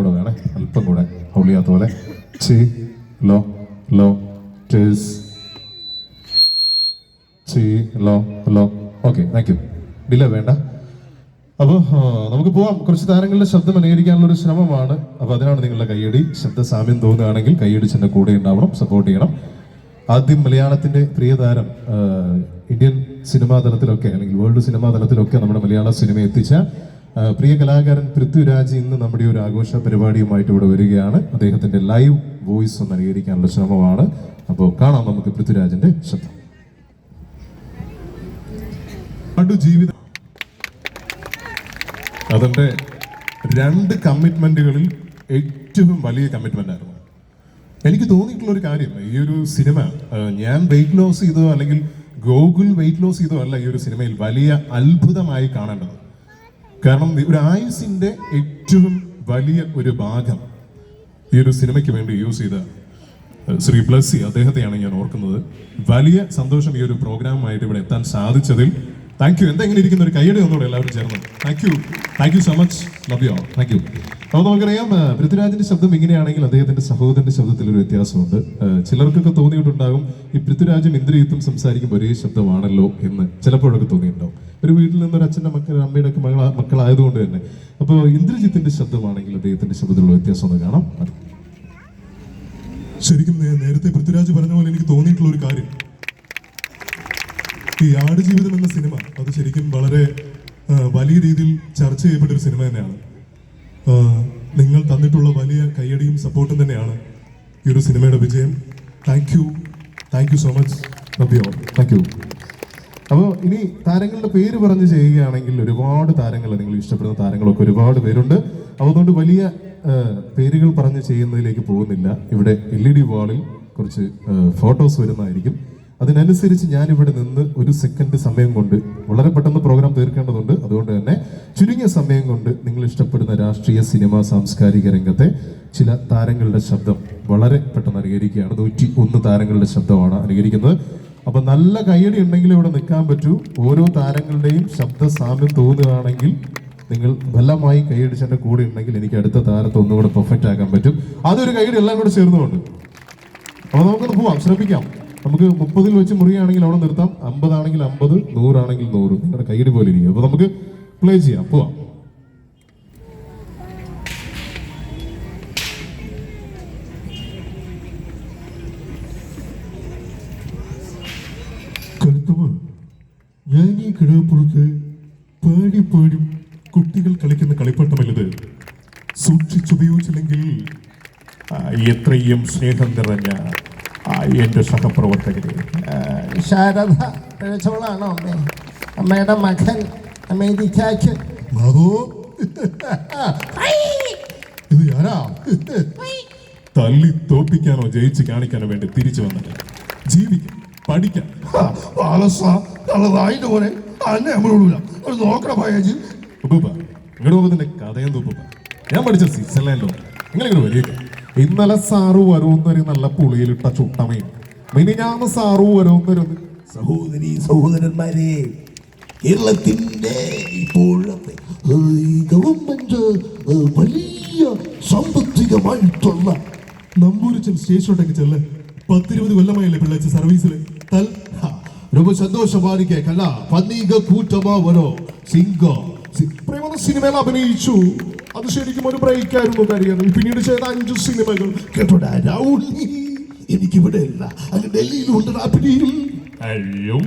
കൂടെ വേണേ, അല്പം കൂടെ ഹൗളിയാത്ത പോലെ. ചി ലോ ലോ ടേസ് ചി ലോ ലോ. Okay, thank you. ഡിലേ വേണ്ട. അപ്പോൾ നമുക്ക് പോവാം. കുറച്ച് താരങ്ങളുടെ ശബ്ദം അനുകരിക്കാനുള്ള ഒരു ശ്രമമാണ്. അപ്പോൾ അതിനാണ് നിങ്ങളുടെ കയ്യടി. ശബ്ദ സാമ്യം തോന്നുകയാണെങ്കിൽ കയ്യടിച്ചെൻ്റെ കൂടെ ഉണ്ടാവണം, സപ്പോർട്ട് ചെയ്യണം. ആദ്യം മലയാളത്തിൻ്റെ പ്രിയ താരം, ഇന്ത്യൻ സിനിമാ തലത്തിലൊക്കെ അല്ലെങ്കിൽ വേൾഡ് സിനിമാ തലത്തിലൊക്കെ നമ്മുടെ മലയാള സിനിമ എത്തിച്ച പ്രിയ കലാകാരൻ പൃഥ്വിരാജ് ഇന്ന് നമ്മുടെ ഒരു ആഘോഷ പരിപാടിയുമായിട്ട് ഇവിടെ വരികയാണ്. അദ്ദേഹത്തിൻ്റെ ലൈവ് വോയിസ് ഒന്ന് അനുകരിക്കാനുള്ള ശ്രമമാണ്. അപ്പോൾ കാണാം നമുക്ക് പൃഥ്വിരാജിൻ്റെ ശബ്ദം. ജീവിതം അതിൻ്റെ 2 കമ്മിറ്റ്മെന്റുകളിൽ ഏറ്റവും വലിയ കമ്മിറ്റ്മെന്റ് ആയിരുന്നു. എനിക്ക് തോന്നിയിട്ടുള്ള ഒരു കാര്യം, ഈ ഒരു സിനിമ ഞാൻ വെയിറ്റ് ലോസ് ചെയ്തോ അല്ലെങ്കിൽ ഗോകുൽ വെയിറ്റ് ലോസ് ചെയ്തോ അല്ല ഈ ഒരു സിനിമയിൽ വലിയ അത്ഭുതമായി കാണേണ്ടത്. കാരണം ഒരു ആയുസിന്റെ ഏറ്റവും വലിയ ഒരു ഭാഗം ഈ ഒരു സിനിമയ്ക്ക് വേണ്ടി യൂസ് ചെയ്ത ശ്രീ ബ്ലസ്സി അദ്ദേഹത്തെയാണ് ഞാൻ ഓർക്കുന്നത്. വലിയ സന്തോഷം ഈ ഒരു പ്രോഗ്രാമായിട്ട് ഇവിടെ എത്താൻ സാധിച്ചതിൽ. Thank you. എന്തെങ്കിലും ഇരിക്കുന്ന ഒരു കൈയ്യടി ഒന്നുകൂടെ എല്ലാവരും ചേർന്ന്. Thank you so much. Love you all. Thank you. അപ്പോൾ നമുക്കറിയാം, പൃഥ്വിരാജിന്റെ ശബ്ദം ഇങ്ങനെയാണെങ്കിൽ അദ്ദേഹത്തിന്റെ സഹോദരന്റെ ശബ്ദത്തിൽ ഒരു വ്യത്യാസമുണ്ട്. ചിലർക്കൊക്കെ തോന്നിയിട്ടുണ്ടാകും ഈ പൃഥ്വിരാജും ഇന്ദ്രിയത്തും സംസാരിക്കുമ്പോൾ ഒരേ ശബ്ദമാണല്ലോ എന്ന് ചിലപ്പോഴൊക്കെ തോന്നിയിട്ടുണ്ടാവും. ഒരു വീട്ടിൽ നിന്നൊരു അച്ഛൻ്റെ മക്കൾ അമ്മയുടെ ഒക്കെ മക്കളായതുകൊണ്ട് തന്നെ. അപ്പോൾ ഇന്ദ്രജിത്തിന്റെ ശബ്ദമാണെങ്കിൽ അദ്ദേഹത്തിന്റെ ശബ്ദത്തിലുള്ള വ്യത്യാസം ഒന്ന് കാണാം. ശരിക്കും നേരത്തെ പൃഥ്വിരാജ് പറഞ്ഞ പോലെ എനിക്ക് തോന്നിയിട്ടുള്ള ഒരു കാര്യം, ഈ ആടുജീവിതം എന്ന സിനിമ അത് ശരിക്കും വളരെ വലിയ രീതിയിൽ ചർച്ച ചെയ്യപ്പെട്ട ഒരു സിനിമ തന്നെയാണ്. നിങ്ങൾ തന്നിട്ടുള്ള വലിയ കയ്യടിയും സപ്പോർട്ടും തന്നെയാണ് ഈ ഒരു സിനിമയുടെ വിജയം. Thank you so much. Love you all. Thank you. അപ്പോൾ ഇനി താരങ്ങളുടെ പേര് പറഞ്ഞ് ചെയ്യുകയാണെങ്കിൽ ഒരുപാട് താരങ്ങൾ, നിങ്ങൾ ഇഷ്ടപ്പെടുന്ന താരങ്ങളൊക്കെ ഒരുപാട് പേരുണ്ട്. അപ്പോൾ അതുകൊണ്ട് വലിയ പേരുകൾ പറഞ്ഞ് ചെയ്യുന്നതിലേക്ക് പോകുന്നില്ല. ഇവിടെ LED വാളിൽ കുറച്ച് ഫോട്ടോസ് വരുന്നതായിരിക്കും. അതിനനുസരിച്ച് ഞാനിവിടെ നിന്ന് ഒരു സെക്കൻഡ് സമയം കൊണ്ട് വളരെ പെട്ടെന്ന് പ്രോഗ്രാം തീർക്കേണ്ടതുണ്ട്. അതുകൊണ്ട് തന്നെ ചുരുങ്ങിയ സമയം കൊണ്ട് നിങ്ങൾ ഇഷ്ടപ്പെടുന്ന രാഷ്ട്രീയ, സിനിമ, സാംസ്കാരിക രംഗത്തെ ചില താരങ്ങളുടെ ശബ്ദം വളരെ പെട്ടെന്ന് അനുകരിക്കുകയാണ്. 101 താരങ്ങളുടെ ശബ്ദമാണ് അനുകരിക്കുന്നത്. അപ്പൊ നല്ല കയ്യടി ഉണ്ടെങ്കിൽ ഇവിടെ നിൽക്കാൻ പറ്റൂ. ഓരോ താരങ്ങളുടെയും ശബ്ദ സാമ്യം തോന്നുകയാണെങ്കിൽ നിങ്ങൾ ബലമായി കൈയടിച്ചെൻ്റെ കൂടെ ഉണ്ടെങ്കിൽ എനിക്ക് അടുത്ത താരത്തെ ഒന്നുകൂടെ പെർഫെക്റ്റ് ആക്കാൻ പറ്റും. അതൊരു കൈയടി എല്ലാം കൂടെ ചേർന്നുകൊണ്ട്. അപ്പൊ നമുക്കൊന്ന് പോവാം, ശ്രമിക്കാം. നമുക്ക് 30-ൽ വെച്ച് മുറിയാണെങ്കിൽ അവിടെ നിർത്താം. 50 ആണെങ്കിൽ 50, 100 ആണെങ്കിൽ 100. നിങ്ങളുടെ കൈയടി പോലെ ഇരിക്കും. അപ്പൊ നമുക്ക് പ്ലേ ചെയ്യാം, പോവാം. ഞാൻ ഈ കിടപ്പുറത്ത് പാടി കുട്ടികൾ കളിക്കുന്ന കളിപ്പാട്ടമല്ലത്. സൂക്ഷിച്ചുപയോഗിച്ചില്ലെങ്കിൽ എത്രയും സ്നേഹം നിറഞ്ഞ എൻ്റെ സഹപ്രവർത്തകരെ. ശാരദ പിഴച്ചവളാണോ അമ്മേ? അമ്മയുടെ മകൻ അമേരിക്കയ്ക്ക് ഇത് ഞാനാ തല്ലി തോപ്പിക്കാനോ ജയിച്ച് കാണിക്കാനോ വേണ്ടി തിരിച്ചു വന്നത്. ജീവിക്കാം, പഠിക്കാം. ഇങ്ങോട്ട് കഥയും തൂപ്പ. ഞാൻ പഠിച്ച സ്വിറ്റ്സർലാൻഡിലോ. നിങ്ങളിങ്ങനെ വലിയ ഇന്നലെ സാറു വരോന്നൊരു നല്ല പുളിയിലിട്ട ചുട്ടമയും മിനിഞ്ഞാന്ന് സാറു വരോന്നൊരു. സഹോദരന്മാരെ, കേരളത്തിന്റെ ഇപ്പോഴത്തെ ഗവൺമെന്റ് വലിയ സാമ്പത്തികമായിട്ടുള്ള നമ്പൂരിച്ചൻ സ്റ്റേഷനോട്ടേക്ക് ചെല്ല്. 10-20 കൊല്ലമായില്ലേ പിള്ളേച്ച സർവീസില്. ரொம்ப சந்தோஷமா இருக்கே கண்ணா. பன்னீங்க கூட்டமா வரும் சிங்கம். സിനിമയിൽ അഭിനയിച്ചു. അത് ശരിക്കും ഒരു ബ്രേക്ക് ആയിരുന്നു കരിയർ. പിന്നീട് ചെയ്ത 5 സിനിമകൾ കേട്ടോടാ രാഹുൽ, എനിക്ക് ഇവിടെ ഇല്ല, അങ്ങ് ഡൽഹിയിലുണ്ട് അഭിനയം. അയ്യോ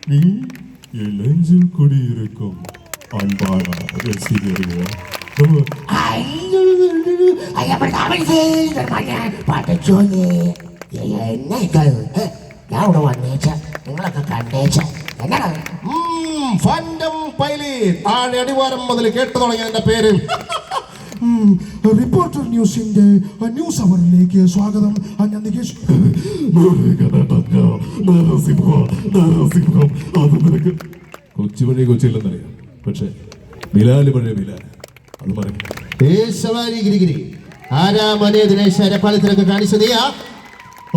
நீ என் நெஞ்சில் குடியிருக்கும் அன்பான ரசிகர்களே. ഞാൻ ഇവിടെ വന്നേച്ച നിങ്ങളൊക്കെ കണ്ടേച്ച ഫണ്ടം പൈലറ്റ്. താഴെ അടിവാരം മുതൽ കേട്ടു തുടങ്ങിയ എന്റെ പേര്. റിപ്പോർട്ടർ ന്യൂസിന്റെ ന്യൂസ് അവറിലേക്ക് സ്വാഗതം. ഞാൻ നികേഷ്. അത് നിനക്ക് കൊച്ചി പഴയ കൊച്ചിയില്ലെന്നറിയാം, പക്ഷെ ബിലാല് പഴയ ബിലാൽ അത് പറയും. ആരാ മോനെ ദിനേശ് അരപ്പാളത്തിലൊക്കെ കാണിച്ചു നീയാ?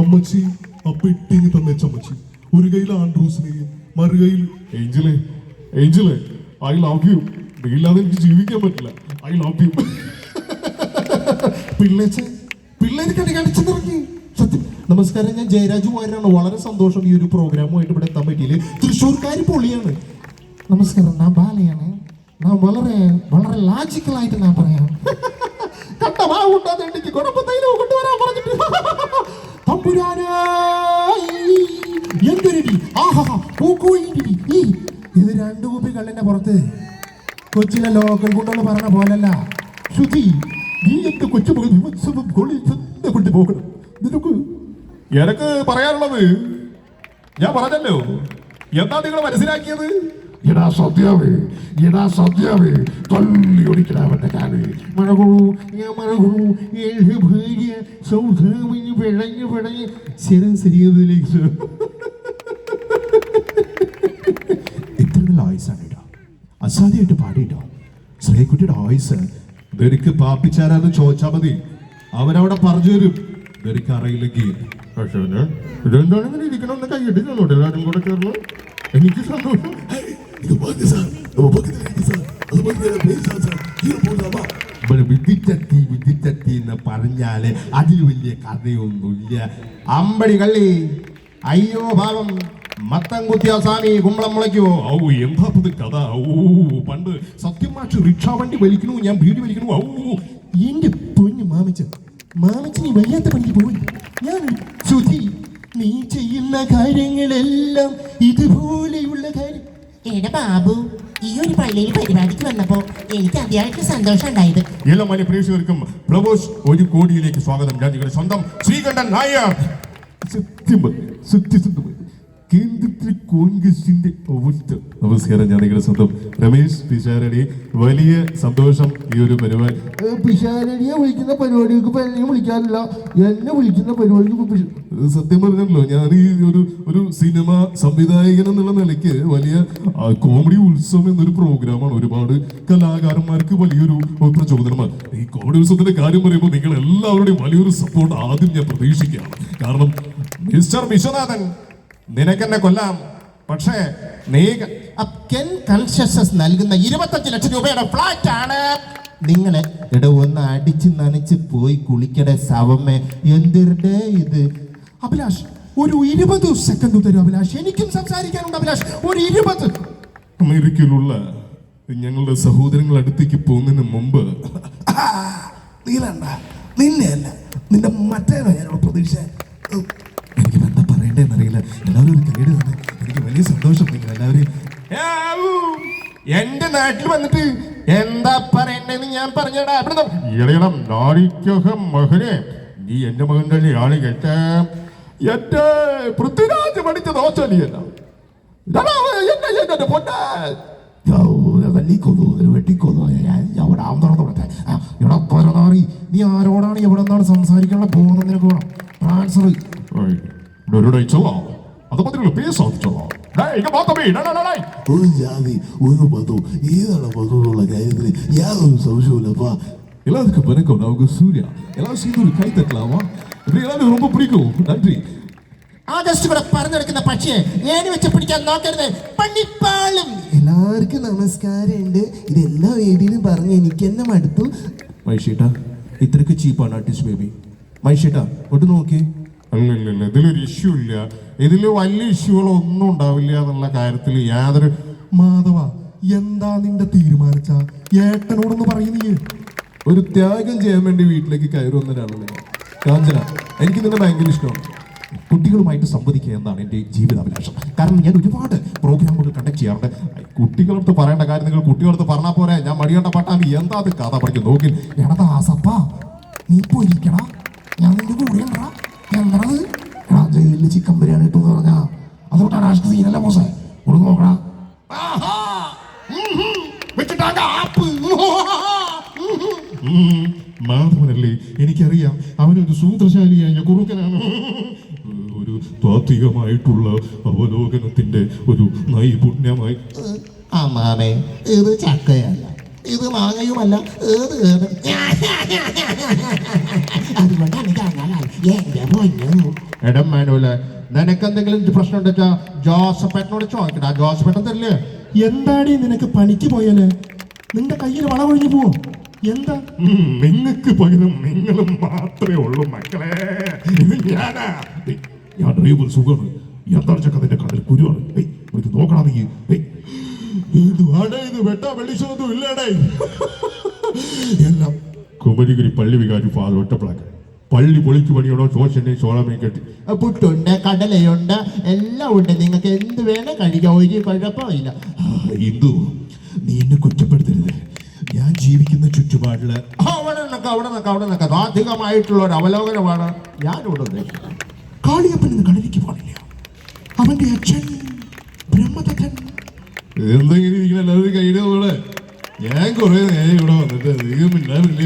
അമ്മച്ചി ആ പെട്ടിങ് തന്നേച്ചമ്മച്ചി. ഒരു കയ്യിൽ ആൻഡ്രൂസിനെയും മറുകയിൽ ഏഞ്ചലേ ഐ ലവ് യു. നീയില്ലാതെ എനിക്ക് ജീവിക്കാൻ പറ്റില്ല. I love you. പിള്ളേര് കടി കടിച്ചെന്നിറങ്ങി. സത്യം. നമസ്കാരം, ഞാൻ ജയരാജ് വാര്യരാണ്. വളരെ സന്തോഷം ഈ ഒരു പ്രോഗ്രാമുമായിട്ട് ഇവിടെ എത്താൻ പറ്റിയില്ല. തൃശ്ശൂർക്കാർ പൊളിയാണ്. നമസ്കാരം, ഞാൻ ബാലയാണ്. ഞാൻ വളരെ വളരെ ലാജിക്കലായിട്ട് ഞാൻ പറയാം. എന്തൊരു ഇത് 2 കുപ്പി കള്ളിന്റെ പുറത്ത് കൊച്ചിലെ ലോക്കൽ കുട്ടികൾ പറഞ്ഞ പോലല്ല. ശ്രുതി, നീ എന്ത് കൊച്ചു കൊണ്ട് പോകണം. നിനക്ക് എനക്ക് പറയാനുള്ളത് ഞാൻ പറഞ്ഞല്ലോ. എന്താ നിങ്ങൾ മനസ്സിലാക്കിയത്? എടാ സത്യാവേ തല്ലി ഒടിക്കലാവട്ടെ കാലേ. ഇത്ര ആയുസാണ് കേട്ടോ. അസാധ്യമായിട്ട് പാടിട്ടോ. ശ്രീകുട്ടിയുടെ ആയുസ് ഇവർക്ക് പാപ്പിച്ചാരാന്ന് ചോദിച്ചാൽ മതി, അവനവിടെ പറഞ്ഞു തരും. ഇവർക്ക് അറിയില്ലെങ്കിൽ പക്ഷേ ഇതെന്താണ് ഇങ്ങനെ ഇരിക്കണമെന്ന് കൈയിട്ടില്ലോ. എല്ലാവരും കൂടെ ചേർന്ന് എനിക്ക് സന്തോഷം. വിദ്യുച്ഛക്തി എന്ന് പറഞ്ഞാല് അതിന് വലിയ കഥയൊന്നുമില്ല. അമ്പടി കള്ളി, അയ്യോ ഭാവം, മത്തം കുത്തിയ സ്വാമി കുമ്പളം മുളയ്ക്കോ. ഔ എന്താ കഥ. പണ്ട് സത്യം മാഷ് റിക്ഷ വണ്ടി വലിക്കണു, ഞാൻ വീട് വലിക്കണു. എന്റെ പൊന്നു മാമച്ചൻ വയ്യാത്ത പണിക്ക് പോയി. ഞാൻ ശ്രുതി, നീ ചെയ്യുന്ന കാര്യങ്ങളെല്ലാം ഇതുപോലെയുള്ള കാര്യം. എടാ ബാബു, ഈ ഒരു പള്ളിയിൽ പരിപാടിക്ക് വന്നപ്പോ എനിക്ക് അതിയായിട്ട് സന്തോഷം ഉണ്ടായത്. എല്ലാ മാന്യ പ്രേക്ഷകർക്കും ഫ്ലവേഴ്സ് 1 കോടിയിലേക്ക് സ്വാഗതം. ഞാൻ നിങ്ങളുടെ സ്വന്തം ശ്രീകണ്ഠൻ നായർ. സത്യസന്ധമായി കേന്ദ്രത്തിൽ കോൺഗ്രസിന്റെ അവസ്ഥ. നമസ്കാരം, ഞാൻ നിങ്ങളുടെ സ്വന്തം രമേശ് പിഷാരടി. വലിയ സന്തോഷം ഈ ഒരു പരിപാടി. പിഷാരടിയെ വിളിക്കുന്ന പരിപാടികൾക്ക് എന്നെ വിളിക്കാറില്ല, എന്നെ വിളിക്കുന്ന പരിപാടിക്ക്. സത്യം പറഞ്ഞല്ലോ, ഞാൻ ഈ ഒരു സിനിമ സംവിധായകൻ എന്നുള്ള നിലയ്ക്ക് വലിയ കോമഡി ഉത്സവം എന്നൊരു പ്രോഗ്രാമാണ്. ഒരുപാട് കലാകാരന്മാർക്ക് വലിയൊരു പ്രചോദനമാണ്. ഈ കോമഡി ഉത്സവത്തിന്റെ കാര്യം പറയുമ്പോൾ നിങ്ങൾ എല്ലാവരുടെയും വലിയൊരു സപ്പോർട്ട് ആദ്യം ഞാൻ പ്രതീക്ഷിക്കുകയാണ്. കാരണം മിസ്റ്റർ വിശ്വനാഥൻ, നിനക്കെന്നെ കൊല്ലാം, പക്ഷേ നീ കൺഷ്യസ്നസ് നൽകുന്ന 25 ലക്ഷം രൂപയുടെ ഫ്ലാറ്റ് ആണ്. നിങ്ങളെ ഒന്ന് അടിച്ച് നനച്ച് പോയി കുളിക്കടെ സവമ്മേ. എന്തിരുടെ ഇത് അഭിലാഷ്, ഒരു 20 സെക്കൻഡ് തരും അഭിലാഷ്. എനിക്കും സംസാരിക്കാനുണ്ട് അഭിലാഷ്, ഒരു 20. അമേരിക്കയിലുള്ള ഞങ്ങളുടെ സഹോദരങ്ങൾ അടുത്തേക്ക് പോകുന്നതിന് മുമ്പ് നീലണ്ട, നിന്നെയല്ല നിന്റെ മറ്റേനോ ഞാനോട് പ്രതീക്ഷ. എനിക്ക് എന്താ പറയണ്ടേന്നറിയില്ല. എല്ലാവരും ഒരു കൈഡ് തന്നെ. എനിക്ക് വലിയ സന്തോഷം. നിങ്ങൾ എല്ലാവരും എന്റെ നാട്ടിൽ വന്നിട്ട് എന്താ പറയണ്ടെന്ന് ഞാൻ പറഞ്ഞടാ. ഇളയണം നാടിക്കകം മകനെ, നീ എന്റെ മകൻ തന്നെ ആള് കേട്ട എന്റെ പൃഥ്വിരാജ് പഠിച്ചത് ഓസ്ട്രേലിയല്ല. നീ ആരോടാണ് എവിടെ നിന്നാണ് സംസാരിക്കാനുള്ള പോകുന്നത്? നിനക്ക് വേണം ട്രാൻസ്ഫർ. അത് മതിയല്ലോ, പേസ് ഓഫിച്ചോളോ. ഒരു ജാതി ഒരു മതവും ഏതാണ് മതമുള്ള കാര്യത്തിൽ യാതൊരു സംശയമില്ലപ്പാ. எல்லாத்துக்கும் வணக்கம், நான் உங்க சூர்யா. எல்லாரும் சேர்ந்து ஒரு கை தட்டலாமா? இப்படி எல்லாரும் ரொம்ப பிடிக்கும். நன்றி. ആഗസ്റ്റ് കൂടെ പറഞ്ഞെടുക്കുന്ന പക്ഷിയെ ഏണി വെച്ച് പിടിക്കാൻ നോക്കരുത്, പണിപ്പാളും. എല്ലാവർക്കും നമസ്കാരം ഉണ്ട്. ഇതെല്ലാ വേദിയിലും പറഞ്ഞ് എനിക്ക് എന്നെ മടുത്തു. മൈഷേട്ടാ, ഇത്രയ്ക്ക് ചീപ്പാണ് ആർട്ടിസ്റ്റ് ബേബി. മൈഷേട്ടാ ഒട്ട് നോക്കി. അല്ല, ഇതിലൊരു ഇഷ്യൂ ഇല്ല. ഇതിൽ വലിയ ഇഷ്യൂകളൊന്നും ഉണ്ടാവില്ല എന്നുള്ള കാര്യത്തിൽ യാതൊരു. മാധവ, എന്താ നിന്റെ തീരുമാനിച്ച ഏട്ടനോടൊന്ന് പറയുന്നേ. ഒരു ത്യാഗം ചെയ്യാൻ വേണ്ടി വീട്ടിലേക്ക് കയറി വന്ന ഒരാളല്ലേ കാഞ്ചന. എനിക്ക് നിന്നെ ഭയങ്കര ഇഷ്ടമാണ്. കുട്ടികളുമായിട്ട് സംവദിക്കുക എന്നതാണ് എൻ്റെ ജീവിതാഭിലാഷം. കാരണം ഞാൻ ഒരുപാട് പ്രോഗ്രാമുകൾ കണ്ടക്ട് ചെയ്യാറുണ്ട്. കുട്ടികളടുത്ത് പറയേണ്ട കാര്യം നിങ്ങൾ കുട്ടികളടുത്ത് പറഞ്ഞാൽ പോരെ. ഞാൻ മടിയേണ്ട പട്ടാമ്പി എന്താ അത് കഥ പഠിക്കും നോക്കി. എടാ ആസപ്പ, നീ പോയിരിക്കടാ, ഞാൻ നിന്റെ കൂടെ ഉണ്ടാ. എന്താണത്? എടാ ജയിലിൽ ചിക്കൻ ബിരിയാണി ഇട്ടെന്ന് പറഞ്ഞാ അതുകൊണ്ടാണ് ആഷ്ക്ക് സീനല്ല മോശം. ഇവിടെ നോക്കടാ. മാധവനല്ലേ, എനിക്കറിയാം. അവനൊരു സൂത്രശാലിയായ കുറുക്കനാണ്. ഒരു താത്വികമായിട്ടുള്ള അവലോകനത്തിന്റെ ഒരു നൈപുണ്യമായി. അമ്മാമേ, ഇത് ചക്കയല്ല, ഇത് മാങ്ങയുമല്ല, എടം മാനൂല. നിനക്കെന്തെങ്കിലും പ്രശ്നം ഉണ്ടെച്ചാ ജോസഫേട്ടനോട് ചോദിക്കടാ. ജോസഫേട്ടൻ തരില്ലേ? എന്താടി നിനക്ക് പണിക്ക് പോയാലേ? നിന്റെ കയ്യിൽ വളവൊഴിഞ്ഞു പോവോ? എന്താ? നിങ്ങൾക്ക് പകരം നിങ്ങളും മാത്രമേ ഉള്ളൂ മക്കളെ. ഇത് ഞാനാ. ഞാൻ ഡ്രൈവർ സുഖമാണ്. എന്താണ് ചക്ക നിന്റെ കണ്ണിൽ കുരുവാണ്. എനിക്ക് നോക്കണം നീ. ഇത് വെട്ടാ വെളിച്ചൊന്നും ഇല്ലടേ. എല്ലാം കുമരിഗിരി പള്ളി വികാരി ഫാദർ ഒറ്റപ്പിളാക്ക്. പള്ളി പൊളിച്ചു പണിയണോ ശോശനെ സോളമേ കെട്ടി. പുട്ടുണ്ട്, കടലയുണ്ട്, എല്ലാം ഉണ്ട്. നിങ്ങൾക്ക് എന്ത് വേണേ കഴിക്കാം, ഒരു കുഴപ്പമില്ല. ഇന്ദു, നീ എന്നെ കുറ്റപ്പെടുത്തരുത്. ഞാൻ ജീവിക്കുന്ന ചുറ്റുപാടില് അവിടെ നിൽക്ക സാധികമായിട്ടുള്ള ഒരു അവലോകനമാണ് ഞാനിവിടെ ഉദ്ദേശിക്കുന്നത്. കാളിയപ്പൻ ഇന്ന് കടലിക്ക് പാടില്ല. അവന്റെ അച്ഛൻ ബ്രഹ്മദത്തൻ. എന്തെങ്കിലും ഇരിക്കുന്ന എല്ലാവരും കയ്യിലെ പോലെ ഞാൻ കുറെ നേരം ഇവിടെ വന്നിട്ട് അധികം മിണ്ടാറില്ല.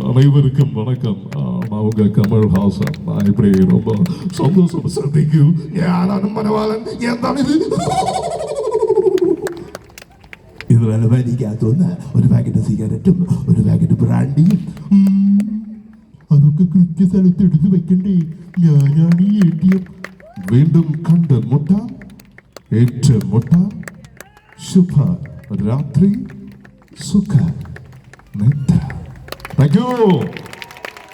அனைவருக்கும் வணக்கம். நான் உங்க கமல்ஹாசன். நான் இப்படி ரொம்ப சந்தோஷம் சந்திக்கும். யாரான மனவாளன் എന്താണ് ഇത് വലവാനിക്കകത്തുനിന്ന് ഒരു പാക്കറ്റ് സിഗരറ്റും ഒരു പാക്കറ്റ് ബ്രാൻഡിയും. അതൊക്കെ കൃത്യസ്ഥലത്ത് എടുത്ത് വെക്കണ്ടേ? ഞാനാണ് ഈ ATM. വീണ്ടും കണ്ടുമുട്ടാം, ഏറ്റുമുട്ടാം. ശുഭ രാത്രി, സുഖ നിദ്ര. Thank you.